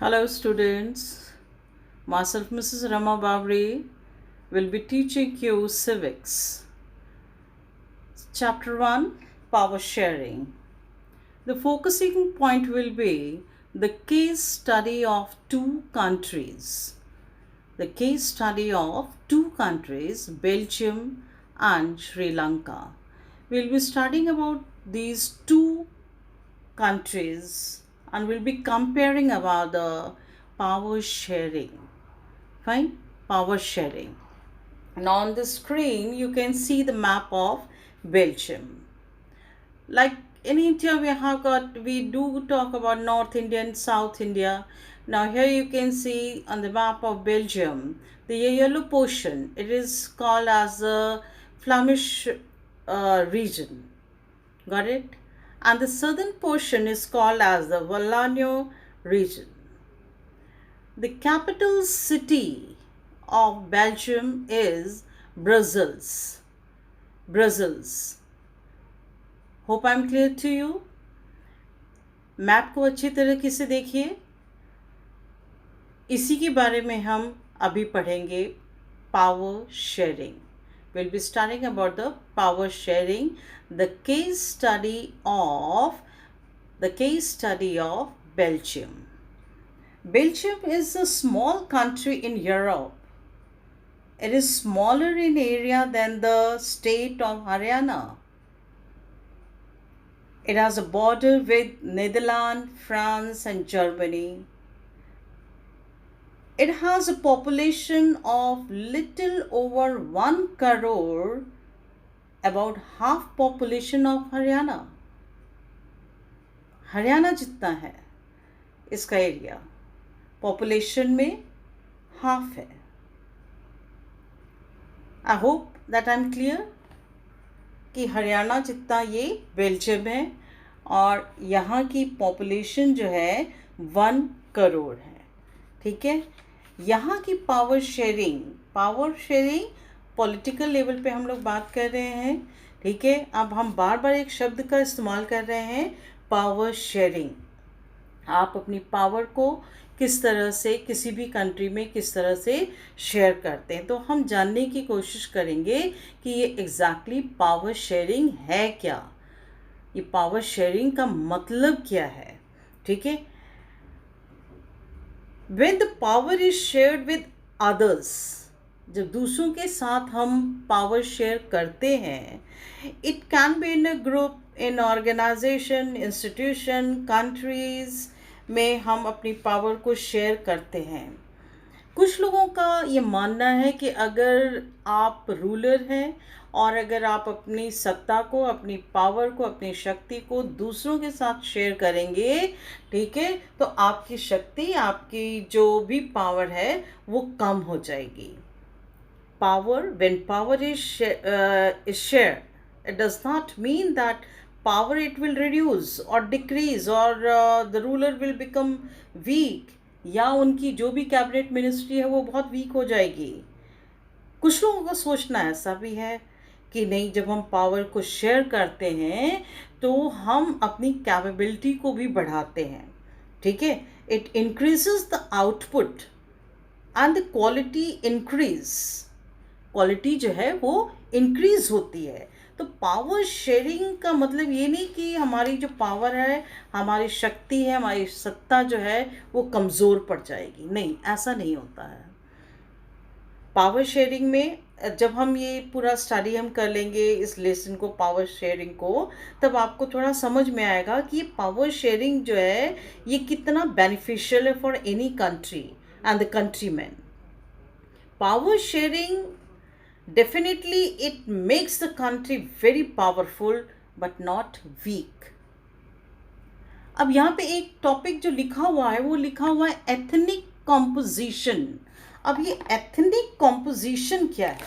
Hello, students. Myself, Mrs. Rama Babri, will be teaching you civics. Chapter 1, Power Sharing. The focusing point will be the case study of two countries. The case study of two countries, Belgium and Sri Lanka. We'll be studying about these two countries and we'll be comparing about the power sharing. Fine, power sharing. And on the screen you can see the map of Belgium. Like in India we do talk about North India and South India. Now here you can see on the map of Belgium the yellow portion, it is called as the Flemish region. Got it? And the southern portion is called as the Wallonia region. The capital city of Belgium is Brussels. Brussels. Hope I'm clear to you. Map को अच्छी तरीके से देखिए. इसी के बारे में हम अभी पढ़ेंगे power sharing. We'll be studying about the power sharing, the case study of Belgium. Belgium is a small country in Europe. It is smaller in area than the state of Haryana. It has a border with Netherlands, France, and Germany. It has a population of little over 1 crore, about half population of Haryana. Haryana जितना है इसका area, population में half है. I hope that I am clear कि हरियाणा जितना ये Belgium है और यहाँ की पॉपुलेशन जो है 1 करोड़ है. ठीक है. यहाँ की पावर शेयरिंग पॉलिटिकल लेवल पे हम लोग बात कर रहे हैं. ठीक है. अब हम बार बार एक शब्द का इस्तेमाल कर रहे हैं, पावर शेयरिंग. आप अपनी पावर को किस तरह से किसी भी कंट्री में किस तरह से शेयर करते हैं, तो हम जानने की कोशिश करेंगे कि ये एग्जैक्टली पावर शेयरिंग है क्या, ये पावर शेयरिंग का मतलब क्या है. ठीक है. When the power is shared with others, जब दूसरों के साथ हम पावर शेयर करते हैं, it can be in a group, in organisation, institution, countries में हम अपनी पावर को शेयर करते हैं. कुछ लोगों का ये मानना है कि अगर आप रूलर हैं और अगर आप अपनी सत्ता को, अपनी पावर को, अपनी शक्ति को दूसरों के साथ शेयर करेंगे, ठीक है, तो आपकी शक्ति, आपकी जो भी पावर है वो कम हो जाएगी. When power is shared, it does not mean that power it will reduce or decrease or the ruler will become weak, या उनकी जो भी कैबिनेट मिनिस्ट्री है वो बहुत वीक हो जाएगी. कुछ लोगों का सोचना ऐसा भी है कि नहीं, जब हम पावर को शेयर करते हैं तो हम अपनी कैपेबिलिटी को भी बढ़ाते हैं. ठीक है. It increases the output and the quality increase. Quality जो है वो इंक्रीज होती है. तो पावर शेयरिंग का मतलब ये नहीं कि हमारी जो पावर है, हमारी शक्ति है, हमारी सत्ता जो है वो कमज़ोर पड़ जाएगी. नहीं, ऐसा नहीं होता है. पावर शेयरिंग में जब हम ये पूरा स्टडी हम कर लेंगे इस लेसन को, पावर शेयरिंग को, तब आपको थोड़ा समझ में आएगा कि ये पावर शेयरिंग जो है ये कितना बेनिफिशियल है for any country and the country man. Power sharing definitely it makes the country very powerful but not weak. अब यहाँ पे एक टॉपिक जो लिखा हुआ है वो लिखा हुआ है एथनिक कॉम्पोजिशन. अब ये एथनिक कॉम्पोजिशन क्या है?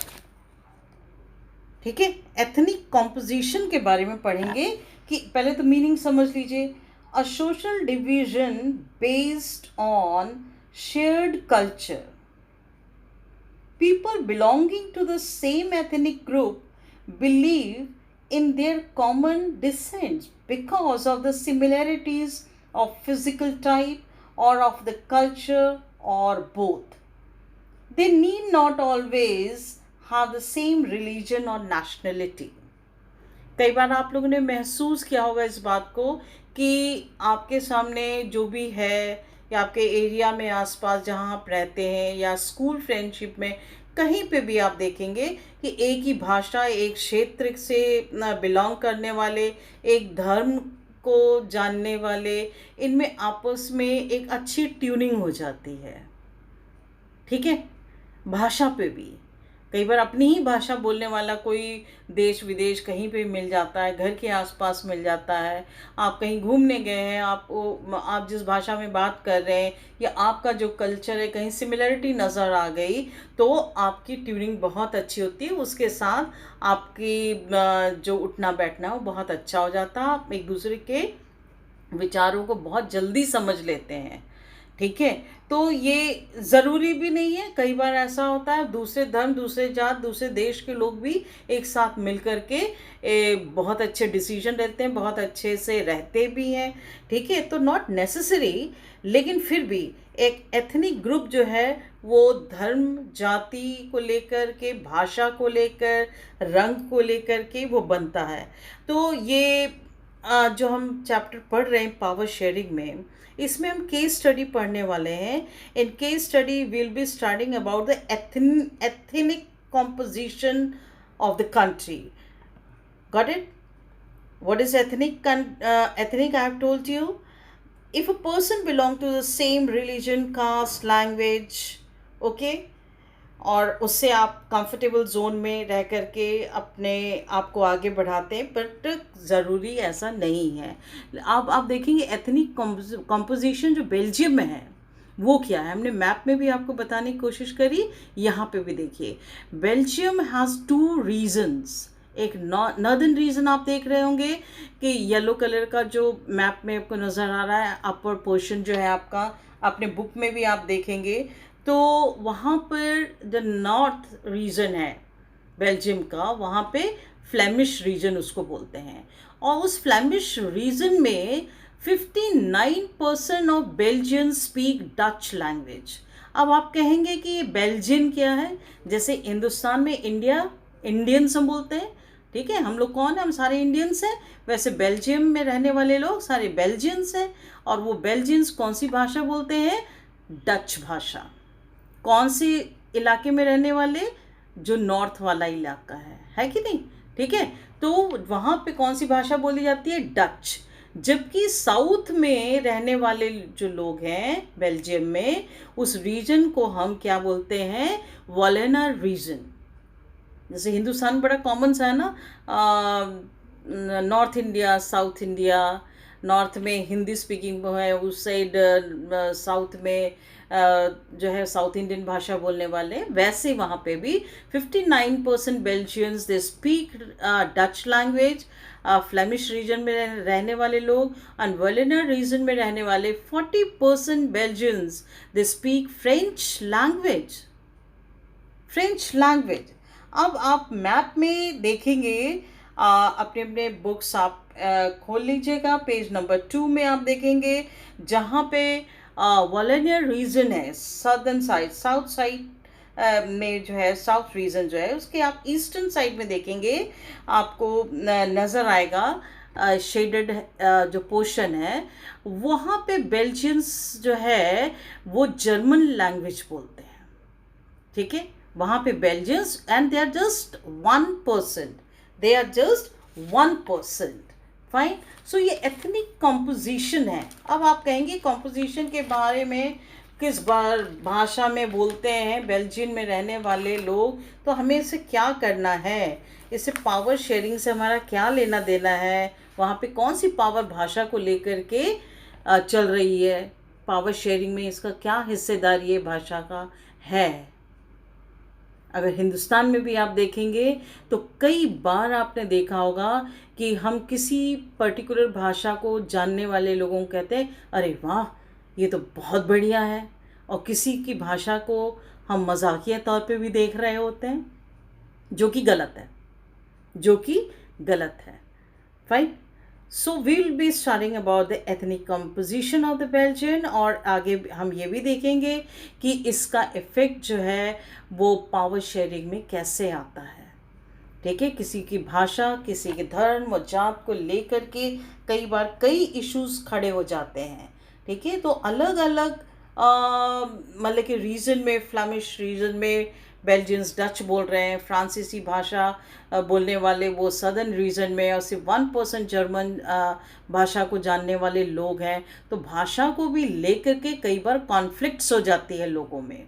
ठीक है. एथनिक कॉम्पोजिशन के बारे में पढ़ेंगे कि पहले तो मीनिंग समझ लीजिए. A social division based on shared culture. People belonging to the same ethnic group believe in their common descent because of the similarities of physical type or of the culture or both. They need not always have the same religion or nationality. कई बार आप लोगों ने महसूस किया होगा इस बात को कि आपके सामने जो भी है, या आपके एरिया में आसपास जहाँ आप रहते हैं, या स्कूल फ्रेंडशिप में कहीं पे भी आप देखेंगे कि एक ही भाषा, एक क्षेत्र से बिलोंग करने वाले, एक धर्म को जानने वाले, इनमें आपस में एक अच्छी ट्यूनिंग हो जाती है। ठीक है, भाषा पे भी कई बार अपनी ही भाषा बोलने वाला कोई देश विदेश कहीं पे मिल जाता है, घर के आसपास मिल जाता है। आप कहीं घूमने गए हैं, आप जिस भाषा में बात कर रहे हैं, या आपका जो कल्चर है, कहीं सिमिलरिटी नज़र आ गई, तो आपकी ट्यूनिंग बहुत अच्छी होती है। उसके साथ आपकी जो उठना बैठना है वो बहुत अच्छा हो जाता है। आप एक दूसरे के विचारों को बहुत जल्दी समझ लेते हैं। ठीक है, तो ये ज़रूरी भी नहीं है। कई बार ऐसा होता है दूसरे धर्म, दूसरे जात, दूसरे देश के लोग भी एक साथ मिल कर के बहुत अच्छे डिसीजन लेते हैं, बहुत अच्छे से रहते भी हैं। ठीक है, तो नॉट नेसेसरी, लेकिन फिर भी एक एथनिक ग्रुप जो है वो धर्म, जाति को लेकर के, भाषा को लेकर, रंग को लेकर के वो बनता है। तो ये जो हम चैप्टर पढ़ रहे हैं पावर शेयरिंग में, इसमें हम केस स्टडी पढ़ने वाले हैं। In case study will be starting about the ethnic composition of the country. Got it? What is ethnic? Ethnic, I have told you. If a person belong to the same religion, caste, language, okay, और उससे आप comfortable zone में रह कर के अपने आप को आगे बढ़ाते हैं, बट ज़रूरी ऐसा नहीं है। आप देखेंगे एथनिक कंपोजिशन जो बेल्जियम में है वो क्या है, हमने मैप में भी आपको बताने की कोशिश करी, यहाँ पे भी देखिए। Belgium has 2 regions. एक नॉर्दर्न रीजन आप देख रहे होंगे कि येलो कलर का जो मैप में आपको नज़र आ रहा है, अपर पोर्शन जो है आपका, अपने बुक में भी आप देखेंगे, तो वहाँ पर जो नॉर्थ रीजन है बेल्जियम का, वहाँ पे फ्लेमिश रीजन उसको बोलते हैं। और उस फ्लेमिश रीजन में 59% of Belgian speak Dutch language. अब आप कहेंगे कि ये बेल्जियन क्या है? जैसे हिंदुस्तान में इंडियंस हम बोलते हैं, ठीक है, हम लोग कौन है? हम सारे इंडियंस हैं। वैसे बेल्जियम में रहने वाले लोग सारे बेल्जियंस हैं, और वो बेल्जियंस कौन सी भाषा बोलते हैं? डच भाषा। कौन सी इलाके में रहने वाले? जो नॉर्थ वाला इलाका है कि नहीं? ठीक है, तो वहाँ पे कौन सी भाषा बोली जाती है? डच। जबकि साउथ में रहने वाले जो लोग हैं बेल्जियम में, उस रीजन को हम क्या बोलते हैं? वॉलेनर रीजन। जैसे हिंदुस्तान बड़ा कॉमन सा है ना, north India, south India. North में हिंदी स्पीकिंग है, उस साइड साउथ में जो है साउथ इंडियन भाषा बोलने वाले। वैसे वहाँ पे भी 59% Belgians they speak Dutch language. Flemish region में रहने वाले लोग, एंड वॉलेनर रीजन में रहने वाले 40% Belgians they speak French language. French language. अब आप मैप में देखेंगे, अपने अपने बुक्स आप खोल लीजिएगा, पेज नंबर 2 में आप देखेंगे, जहाँ पे वॉलेनियर रीजन है सदर्न साइड, साउथ साइड में जो है, साउथ रीजन जो है उसके आप ईस्टर्न साइड में देखेंगे, आपको नज़र आएगा शेडेड जो पोर्शन है, वहाँ पे बेल्जियंस जो है वो जर्मन लैंग्वेज बोलते हैं। ठीक है, वहाँ पे Belgians, and they are just 1%, they are just 1%। Fine. So ये एथनिक कॉम्पोजिशन है। अब आप कहेंगे कॉम्पोजिशन के बारे में किस बार भाषा में बोलते हैं बेल्जियम में रहने वाले लोग, तो हमें इसे क्या करना है? इससे पावर शेयरिंग से हमारा क्या लेना देना है? वहाँ पे कौन सी पावर भाषा को लेकर के चल रही है? पावर शेयरिंग में इसका क्या हिस्सेदारी है भाषा का है? अगर हिंदुस्तान में भी आप देखेंगे तो कई बार आपने देखा होगा कि हम किसी पर्टिकुलर भाषा को जानने वाले लोगों को कहते हैं, अरे वाह ये तो बहुत बढ़िया है, और किसी की भाषा को हम मजाकिया तौर पे भी देख रहे होते हैं, जो कि गलत है, जो कि गलत है। Fine. So we will be starting about the ethnic composition of the Belgian, और आगे हम ये भी देखेंगे कि इसका इफ़ेक्ट जो है वो पावर शेयरिंग में कैसे आता है। ठीक है, किसी की भाषा, किसी के धर्म और जात को लेकर के कई बार कई इश्यूज खड़े हो जाते हैं। ठीक है, तो अलग अलग मतलब कि रीजन में, फ्लैमिश रीजन में बेल्जियंस डच बोल रहे हैं, फ्रांसीसी भाषा बोलने वाले वो सदर्न रीजन में, और सिर्फ 1% जर्मन भाषा को जानने वाले लोग हैं। तो भाषा को भी लेकर के कई बार कॉन्फ्लिक्ट्स हो जाती है लोगों में,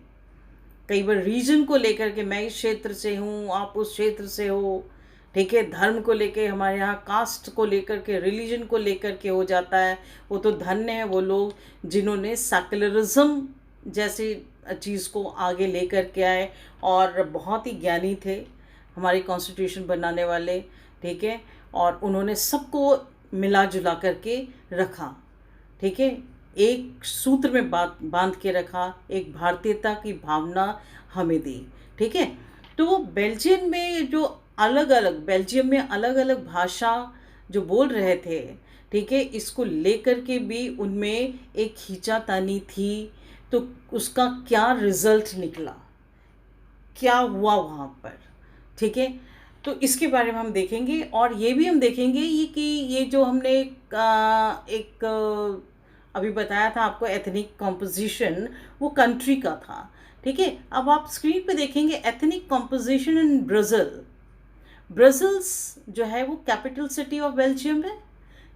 कई बार रीजन को लेकर के, मैं इस क्षेत्र से हूँ, आप उस क्षेत्र से हो। ठीक है, धर्म को लेके, हमारे यहाँ कास्ट को लेकर के, रिलीजन को लेकर के हो जाता है। वो तो धन्य है वो लोग जिन्होंने सेकुलरिज्म जैसी चीज़ को आगे लेकर के आए, और बहुत ही ज्ञानी थे हमारी कॉन्स्टिट्यूशन बनाने वाले। ठीक है, और उन्होंने सबको मिला जुला करके रखा। ठीक है, एक सूत्र में बांध के रखा, एक भारतीयता की भावना हमें दी। ठीक है, तो बेल्जियम में जो बेल्जियम में अलग अलग भाषा जो बोल रहे थे, ठीक है, इसको लेकर के भी उनमें एक खींचातानी थी। तो उसका क्या रिजल्ट निकला, क्या हुआ वहाँ पर, ठीक है, तो इसके बारे में हम देखेंगे। और ये भी हम देखेंगे कि ये जो हमने एक अभी बताया था आपको एथनिक कॉम्पोजिशन, वो कंट्री का था। ठीक है, अब आप स्क्रीन पे देखेंगे एथनिक कॉम्पोजिशन इन ब्राज़ील। ब्रसल्स जो है वो कैपिटल सिटी ऑफ बेल्जियम है।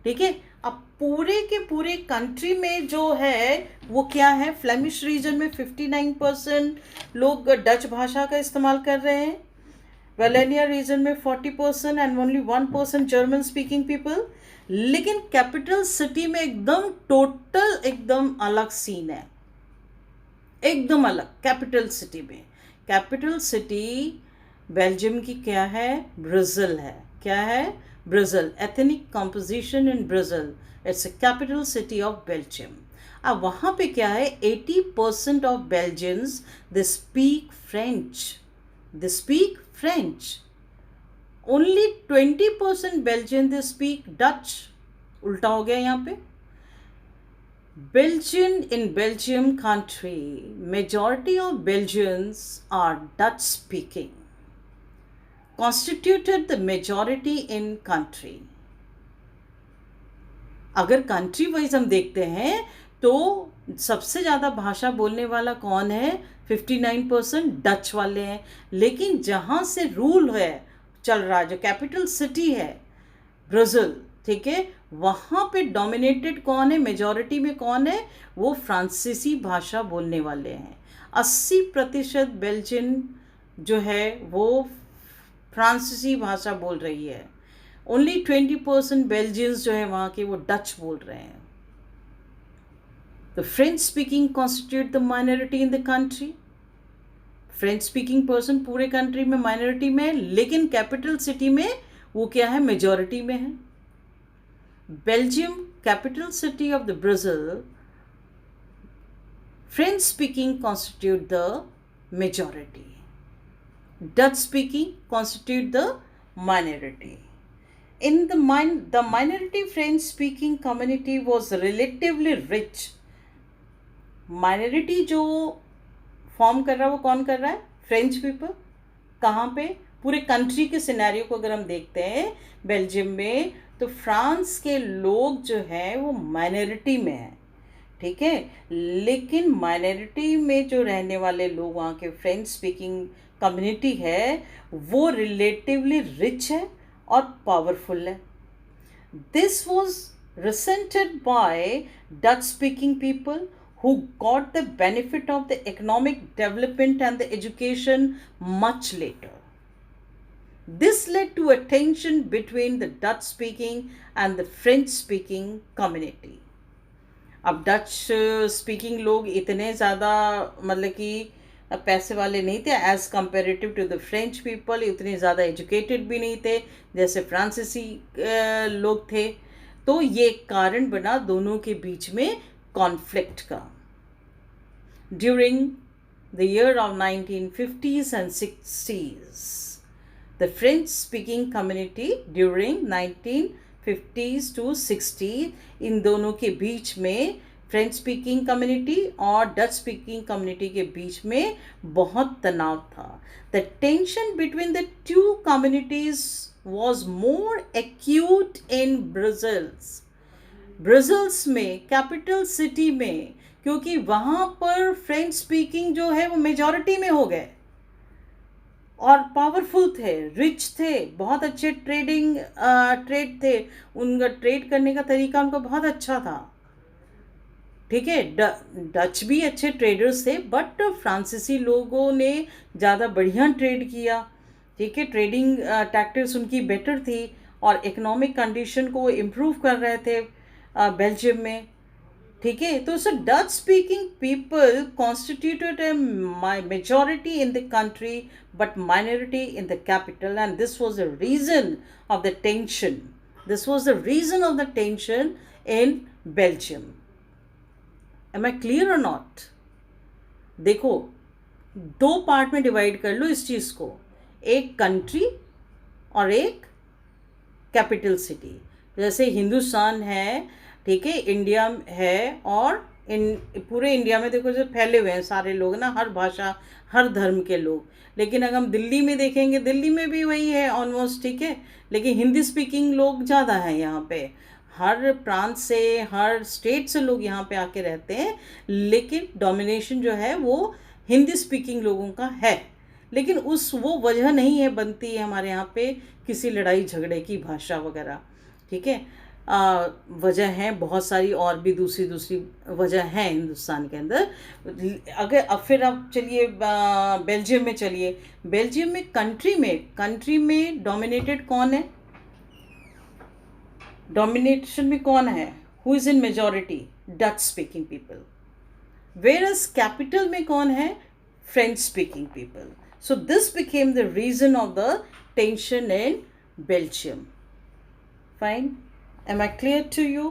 ठीक है, अब पूरे के पूरे कंट्री में जो है वो क्या है, फ्लेमिश रीजन में 59% लोग डच भाषा का इस्तेमाल कर रहे हैं, वेलेनिया रीजन में 40% and only 1% German speaking people. लेकिन कैपिटल सिटी में एकदम अलग सीन है, एकदम अलग। कैपिटल सिटी में, कैपिटल सिटी बेल्जियम की क्या है, ब्राज़ील है। क्या है, Brazil. Ethnic composition in Brazil, it's a capital city of Belgium. अब वहाँ पे क्या है, 80% of Belgians they speak French, they speak French. Only 20% Belgian they speak Dutch. उल्टा हो गया यहाँ पे। Belgium country, majority of Belgians are Dutch speaking, constituted the majority in country. अगर कंट्री वाइज हम देखते हैं तो सबसे ज़्यादा भाषा बोलने वाला कौन है, 59% डच वाले हैं। लेकिन जहाँ से रूल है चल रहा है, जो कैपिटल सिटी है ब्राज़ील, ठीक है, वहाँ पे डोमिनेटेड कौन है, मेजॉरिटी में कौन है, वो फ्रांसीसी भाषा बोलने वाले हैं। 80% बेल्जियन जो है वो फ्रांसीसी भाषा बोल रही है। ओनली 20% बेल्जियंस जो है वहाँ के वो डच बोल रहे हैं। तो French speaking constitute the minority in the country. French speaking person पूरे कंट्री में माइनॉरिटी में है, लेकिन कैपिटल सिटी में वो क्या है, मेजॉरिटी में है। Belgium, capital city of the Brazil, French speaking constitute the majority. Dutch speaking constitute the minority. In the minority French speaking community was relatively rich. Minority जो फॉर्म कर रहा है वो कौन कर रहा है, फ्रेंच पीपल। कहाँ पे, पूरे कंट्री के सिनेरियो को अगर हम देखते हैं बेल्जियम में, तो फ्रांस के लोग जो हैं वो माइनॉरिटी में हैं। ठीक है, लेकिन माइनॉरिटी में जो रहने वाले लोग, वहाँ के फ्रेंच स्पीकिंग कम्युनिटी है, वो रिलेटिवली रिच है और पावरफुल है। This was resented by Dutch speaking people who got the benefit of the economic development and the education much later. This led to a tension between the Dutch speaking and the French speaking community. अब Dutch speaking लोग इतने ज़्यादा मतलब कि पैसे वाले नहीं थे as comparative to the French people, इतने ज़्यादा एजुकेटेड भी नहीं थे जैसे फ्रांसीसी लोग थे। तो ये कारण बना दोनों के बीच में कॉन्फ्लिक्ट का। During the year of 1950s and 60s, the French speaking community during 19 50s to 60 इन दोनों के बीच में फ्रेंच स्पीकिंग कम्युनिटी और डच स्पीकिंग कम्युनिटी के बीच में बहुत तनाव था. The tension between the two communities was more acute in Brussels में, कैपिटल सिटी में, क्योंकि वहाँ पर फ्रेंच स्पीकिंग जो है वो मेजॉरिटी में हो गए और पावरफुल थे, रिच थे, बहुत अच्छे ट्रेड थे, उनका ट्रेड करने का तरीका उनका बहुत अच्छा था. ठीक है, डच भी अच्छे ट्रेडर्स थे, बट फ्रांसीसी लोगों ने ज़्यादा बढ़िया ट्रेड किया. ठीक है, ट्रेडिंग टैक्टिक्स उनकी बेटर थी और इकोनॉमिक कंडीशन को इम्प्रूव कर रहे थे बेल्जियम में. ठीक है, तो so Dutch speaking people constituted a majority in the country but minority in the capital, and this was the reason of the tension. This was the reason of the tension in Belgium. Am I clear or not? देखो, दो part में divide कर लो इस चीज़ को, एक country और एक capital city. जैसे हिंदुस्तान है, ठीक है, इंडिया है, और पूरे इंडिया में देखो जो फैले हुए हैं सारे लोग ना, हर भाषा हर धर्म के लोग. लेकिन अगर हम दिल्ली में देखेंगे, दिल्ली में भी वही है ऑलमोस्ट. ठीक है, लेकिन हिंदी स्पीकिंग लोग ज़्यादा हैं यहाँ पे, हर प्रांत से, हर स्टेट से लोग यहाँ पे आके रहते हैं, लेकिन डोमिनेशन जो है वो हिंदी स्पीकिंग लोगों का है. लेकिन वो वजह नहीं है बनती है हमारे यहाँ पे किसी लड़ाई झगड़े की, भाषा वगैरह. ठीक है, वजह हैं बहुत सारी, और भी दूसरी वजह है हिंदुस्तान के अंदर. अगर अब फिर अब चलिए बेल्जियम में चलिए. बेल्जियम में कंट्री में डोमिनेटेड कौन है? डोमिनेशन में कौन है? Who is in majority? Dutch speaking people. Whereas capital में कौन है? French speaking people. So this became the reason of the tension in Belgium. Fine. Am I clear to you?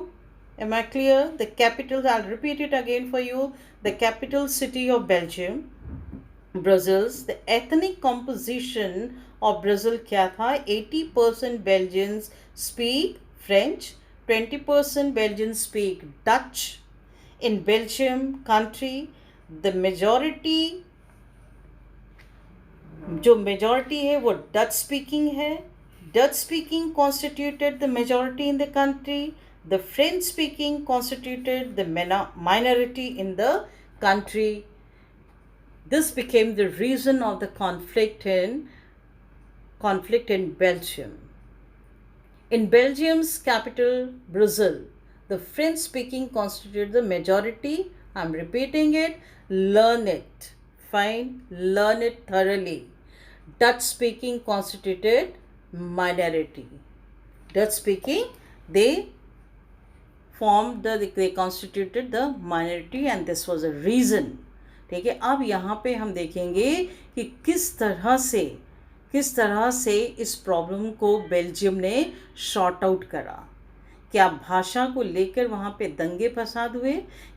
Am I clear? The capital, I'll repeat it again for you. The capital city of Belgium, Brussels. The ethnic composition of Brazil क्या था? 80% Belgians speak French, 20% Belgians speak Dutch. In Belgium country, the majority, जो majority है वो Dutch speaking है. Dutch speaking constituted the majority in the country. The French speaking constituted the minority in the country. This became the reason of the conflict in Belgium. In Belgium's capital, Brussels, the French speaking constituted the majority. I'm repeating it. Learn it. Fine. Learn it thoroughly. Dutch speaking constituted minority. Dutch speaking, they constituted the minority, and this was a reason. ठीक है, अब यहाँ पे हम देखेंगे कि किस तरह से इस प्रॉब्लम को बेल्जियम ने शॉर्ट आउट करा. क्या भाषा को लेकर वहाँ पे दंगे फसाद हुए?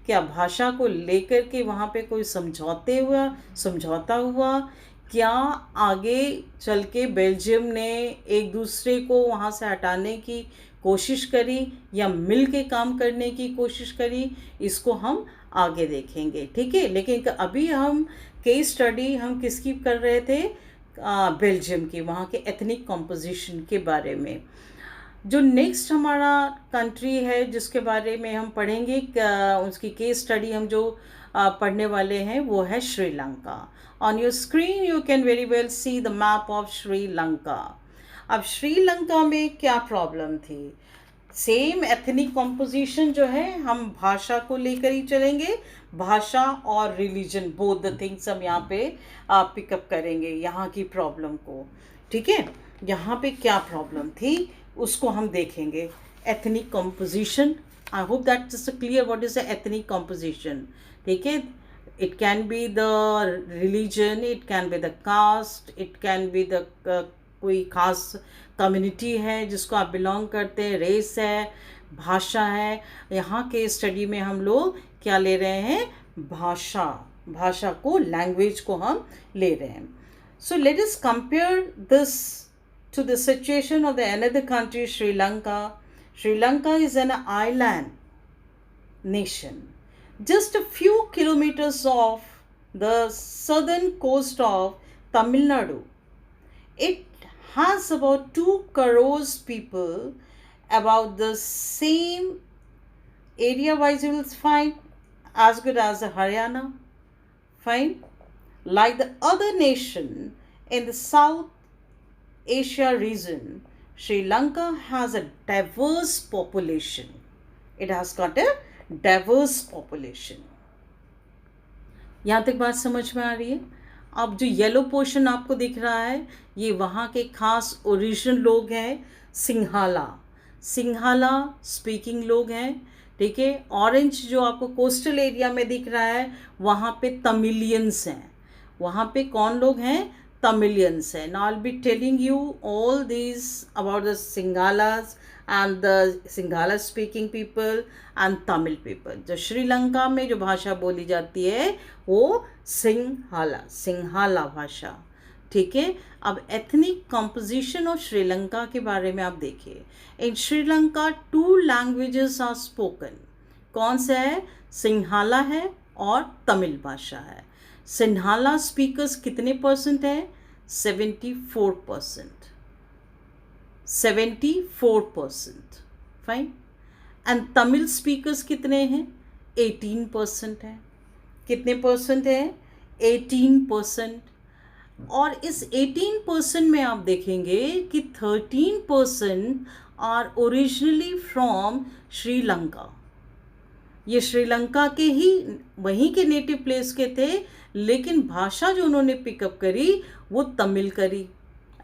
क्या भाषा को लेकर के वहाँ पे कोई समझौता हुआ? क्या आगे चल के बेल्जियम ने एक दूसरे को वहाँ से हटाने की कोशिश करी या मिल के काम करने की कोशिश करी? इसको हम आगे देखेंगे. ठीक है, लेकिन अभी हम केस स्टडी हम किसकी कर रहे थे? बेल्जियम की, वहाँ के एथनिक कॉम्पोजिशन के बारे में. जो नेक्स्ट हमारा कंट्री है जिसके बारे में हम पढ़ेंगे, उसकी केस स्टडी हम जो पढ़ने वाले हैं वो है Sri Lanka. On your screen you can very well see the map of Sri Lanka. अब श्रीलंका में क्या प्रॉब्लम थी? सेम एथनिक कॉम्पोजिशन जो है, हम भाषा को लेकर ही चलेंगे. भाषा और रिलीजन, बोथ द थिंग्स हम यहाँ पे पिकअप करेंगे यहाँ की प्रॉब्लम को. ठीक है, यहाँ पे क्या प्रॉब्लम थी उसको हम देखेंगे. Ethnic composition, I hope that is clear what is the ethnic composition. ठीक है, it can be the religion, it can be the caste, it can be the कोई खास कम्युनिटी है जिसको आप बिलोंग करते हैं, रेस है, भाषा है. यहाँ के स्टडी में हम लोग क्या ले रहे हैं? भाषा को, लैंग्वेज को हम ले रहे हैं. So let us compare this to the situation of the another country, Sri Lanka. Sri Lanka is an island nation, just a few kilometers off the southern coast of Tamil Nadu. It has about 2 crores people, about the same area wise you will find as good as the Haryana. Fine. Like the other nation in the South Asia region, Sri Lanka has a diverse population. It has got a diverse population. यहाँ तक बात समझ में आ रही है? अब जो yellow portion आपको दिख रहा है, ये वहाँ के खास ओरिजिनल लोग हैं, सिंघाला। सिंघाला स्पीकिंग लोग हैं, ठीक है। ऑरेंज जो आपको कोस्टल एरिया में दिख रहा है, वहाँ पे तमिलियंस हैं। वहाँ पे कौन लोग हैं? तमिलियंस हैं। Now I will be telling you all these about the Sinhalas and the Sinhala speaking people and Tamil people. जो श्रीलंका में जो भाषा बोली जाती है वो सिंहाला भाषा, ठीक है। अब एथनिक कंपोजिशन ऑफ श्रीलंका के बारे में आप देखिए। इन श्रीलंका 2 लैंग्वेजेस आर स्पोकन। कौन से है? सिंहाला है और तमिल भाषा है। सिंहाला स्पीकर्स कितने परसेंट है? 74%। 74%। फाइन। एंड तमिल स्पीकर्स कितने हैं? 18% है। कितने परसेंट है? 18%। और इस 18% में आप देखेंगे कि 13% आर ओरिजिनली फ्रॉम श्रीलंका। ये श्रीलंका के ही वहीं के नेटिव प्लेस के थे, लेकिन भाषा जो उन्होंने पिकअप करी वो तमिल करी।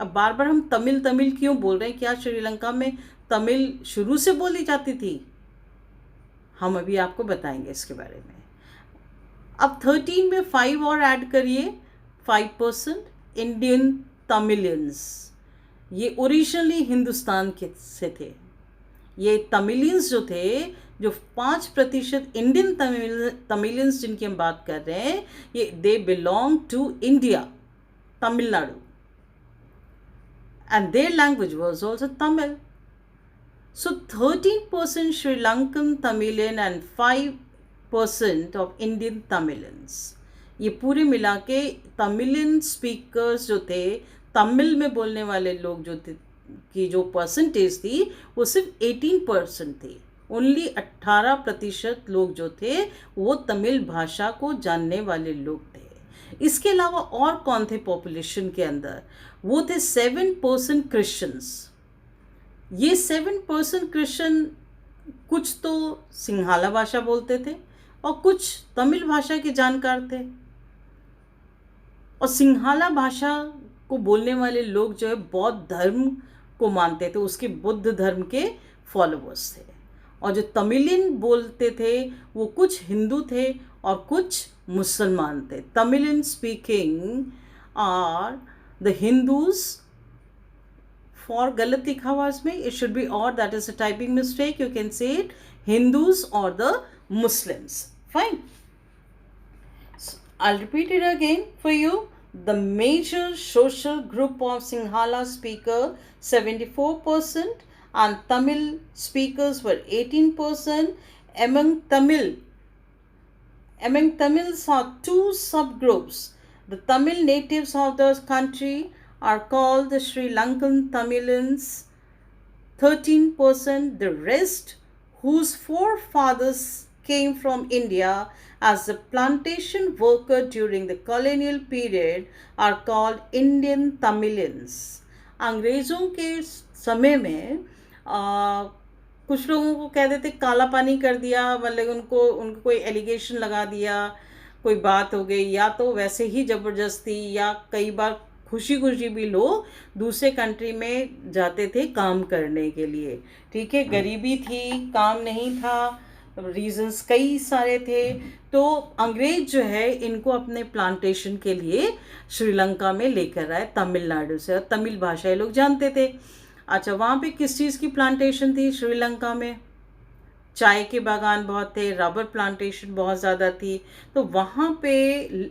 अब बार बार हम तमिल तमिल क्यों बोल रहे हैं? क्या श्रीलंका में तमिल शुरू से बोली जाती थी? हम अभी आपको बताएंगे इसके बारे में। अब 13 में 5 और ऐड करिए, 5% इंडियन तमिलियंस। ये ओरिजिनली हिंदुस्तान के से थे। ये तमिलियंस जो थे, जो 5% इंडियन तमिलियंस जिनकी हम बात कर रहे हैं, ये they belong to India, Tamil Nadu, and their language was also Tamil. So 13% Sri Lankan Tamilian and 5% of Indian Tamilians. ये पूरे मिला के तमिलियन स्पीकर्स जो थे, तमिल में बोलने वाले लोग जो थे, की जो परसेंटेज थी वो सिर्फ 18% थी। ओनली 18% लोग जो थे वो तमिल भाषा को जानने वाले लोग थे। इसके अलावा और कौन थे पॉपुलेशन के अंदर? वो थे 7% क्रिश्चियंस। ये 7% क्रिश्चियन कुछ तो सिंहाला भाषा बोलते थे और कुछ तमिल भाषा के जानकार थे। और सिंहाला भाषा को बोलने वाले लोग जो है बौद्ध धर्म को मानते थे, उसके बुद्ध धर्म के फॉलोवर्स थे। और जो तमिलियन बोलते थे वो कुछ हिंदू थे और कुछ मुसलमान थे। Tamilian speaking are the Hindus. For गलत लिखा हुआ इसमें, इट शुड बी और, that is a typing mistake. You can say it Hindus और the Muslims. Fine. I'll repeat it again for you. The major social group of Sinhala speaker 74% and Tamil speakers were 18%. Among Tamils are 2 subgroups. The Tamil natives of the country are called the Sri Lankan Tamilians, 13%. The rest, whose forefathers came from India as a plantation worker during the colonial period, are called Indian Tamilians. अंग्रेज़ों के समय में कुछ लोगों को कह देते काला पानी कर दिया, मतलब उनको कोई एलिगेशन लगा दिया, कोई बात हो गई, या तो वैसे ही ज़बरदस्ती, या कई बार खुशी खुशी भी लोग दूसरे कंट्री में जाते थे काम करने के लिए। ठीक है, गरीबी थी, काम नहीं था, रीजंस कई सारे थे, तो अंग्रेज जो है इनको अपने प्लांटेशन के लिए श्रीलंका में लेकर आए तमिलनाडु से, और तमिल भाषा लोग जानते थे। अच्छा, वहाँ पे किस चीज़ की प्लांटेशन थी श्रीलंका में? चाय के बागान बहुत थे, रबर प्लांटेशन बहुत ज़्यादा थी। तो वहाँ पे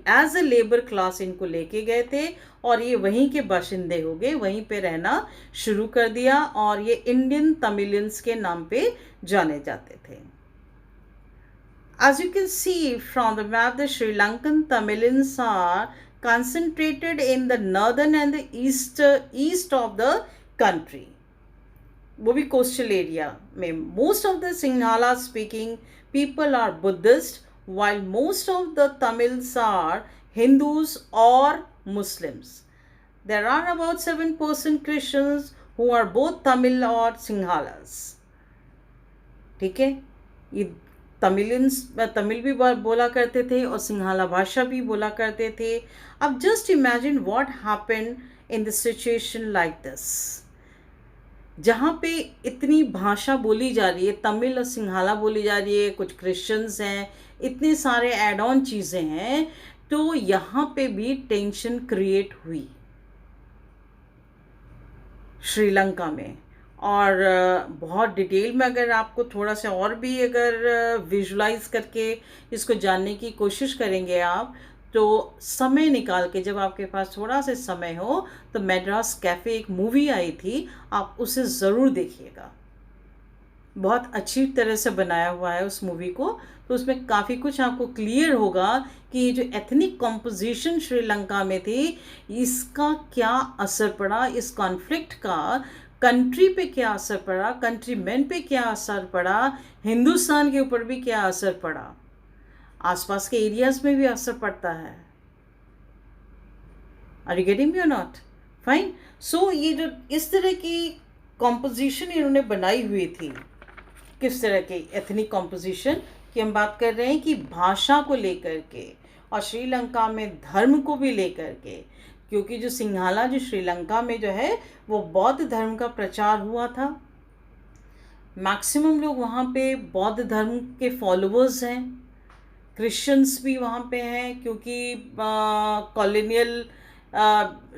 एज अ लेबर क्लास इनको लेके गए थे और ये वहीं के बाशिंदे हो गए, वहीं पे रहना शुरू कर दिया और ये इंडियन तमिलियंस के नाम पे जाने जाते थे। As you can see from the map, the Sri Lankan Tamilians are concentrated in the northern and the east of the country. वो भी कोस्टल एरिया में। Most of the Sinhala speaking people are Buddhist, while most of the Tamils are Hindus or Muslims. There are about 7% Christians who are both Tamil or Singhalas. ठीक है, ये तमिल भी बोला करते थे और सिंहाला भाषा भी बोला करते थे। अब just imagine what happened in the situation like this, जहाँ पे इतनी भाषा बोली जा रही है, तमिल और सिंहाला बोली जा रही है, कुछ क्रिश्चियंस हैं, इतने सारे एड ऑन चीज़ें हैं, तो यहाँ पे भी टेंशन क्रिएट हुई श्रीलंका में। और बहुत डिटेल में अगर आपको थोड़ा सा और भी अगर विजुलाइज करके इसको जानने की कोशिश करेंगे आप, तो समय निकाल के जब आपके पास थोड़ा सा समय हो तो मैड्रास कैफ़े एक मूवी आई थी, आप उसे ज़रूर देखिएगा। बहुत अच्छी तरह से बनाया हुआ है उस मूवी को, तो उसमें काफ़ी कुछ आपको क्लियर होगा कि ये जो एथनिक कॉम्पोजिशन श्रीलंका में थी, इसका क्या असर पड़ा, इस कॉन्फ्लिक्ट का कंट्री पे क्या असर पड़ा, कंट्री मैन पे क्या असर पड़ा, हिंदुस्तान के ऊपर भी क्या असर पड़ा, आसपास के एरियाज में भी असर पड़ता है। आर यू गेटिंग मी और नॉट? फाइन। सो ये जो इस तरह की कॉम्पोजिशन इन्होंने बनाई हुई थी, किस तरह की एथनिक कॉम्पोजिशन की हम बात कर रहे हैं कि भाषा को लेकर के और श्रीलंका में धर्म को भी लेकर के, क्योंकि जो सिंघाला जो श्रीलंका में जो है वो बौद्ध धर्म का प्रचार हुआ था। मैक्सिमम लोग वहाँ पे बौद्ध धर्म के फॉलोअर्स हैं, क्रिश्चियंस भी वहाँ पे हैं, क्योंकि कॉलोनियल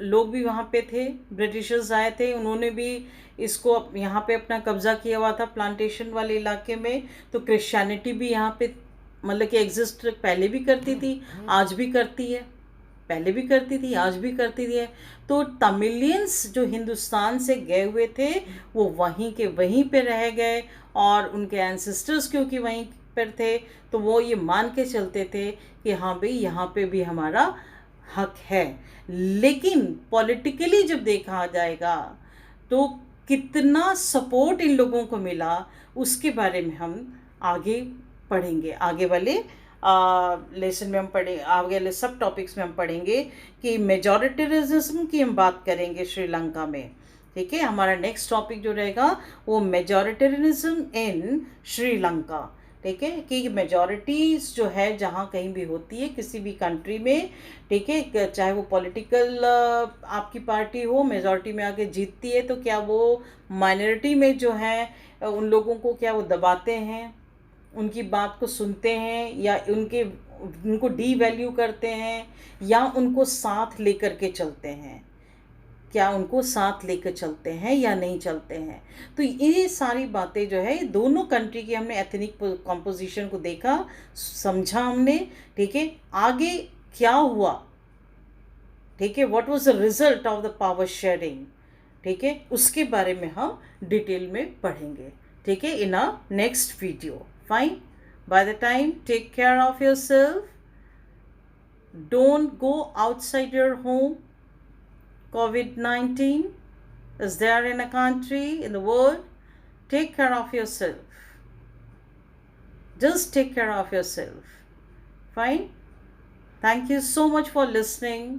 लोग भी वहाँ पे थे, ब्रिटिशर्स आए थे, उन्होंने भी इसको यहाँ पे अपना कब्जा किया हुआ था प्लांटेशन वाले इलाके में। तो क्रिश्चियनिटी भी यहाँ पे मतलब कि एग्जिस्ट पहले भी करती थी, आज भी करती है, पहले भी करती थी, आज भी करती थी। तो तमिलियंस जो हिंदुस्तान से गए हुए थे वो वहीं के वहीं पे रह गए और उनके एंसेस्टर्स क्योंकि वहीं पर थे, तो वो ये मान के चलते थे कि हाँ भाई यहाँ पे भी हमारा हक है। लेकिन पॉलिटिकली जब देखा जाएगा तो कितना सपोर्ट इन लोगों को मिला उसके बारे में हम आगे पढ़ेंगे, आगे वाले लेसन में हम पढ़ेंगे, आगे वाले सब टॉपिक्स में हम पढ़ेंगे कि मेजॉरिटेरिज्म की हम बात करेंगे श्रीलंका में। ठीक है, हमारा नेक्स्ट टॉपिक जो रहेगा वो मेजॉरिटेरिज्म इन श्रीलंका। ठीक है, कि मेजॉरिटीज़ जो है जहाँ कहीं भी होती है किसी भी कंट्री में, ठीक है, चाहे वो पॉलिटिकल आपकी पार्टी हो, मेजॉरिटी में आके जीतती है, तो क्या वो माइनॉरिटी में जो है उन लोगों को क्या वो दबाते हैं, उनकी बात को सुनते हैं, या उनको डी वैल्यू करते हैं, या उनको साथ लेकर के चलते हैं, क्या उनको साथ लेकर चलते हैं या नहीं चलते हैं। तो ये सारी बातें जो है दोनों कंट्री की हमने एथनिक कॉम्पोजिशन को देखा, समझा हमने। ठीक है, आगे क्या हुआ, ठीक है, what was the result of the power sharing, ठीक है, उसके बारे में हम डिटेल में पढ़ेंगे। ठीक है, in a next video. Fine. By the time, take care of yourself. Don't go outside your home. COVID-19 is there in a country, in the world. Take care of yourself. Just take care of yourself. Fine. Thank you so much for listening.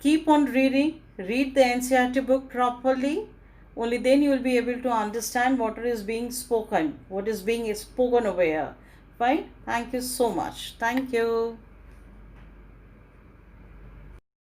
Keep on reading. Read the NCERT book properly. Only then you will be able to understand what is being spoken, what is being spoken over here. Fine. Thank you so much. Thank you.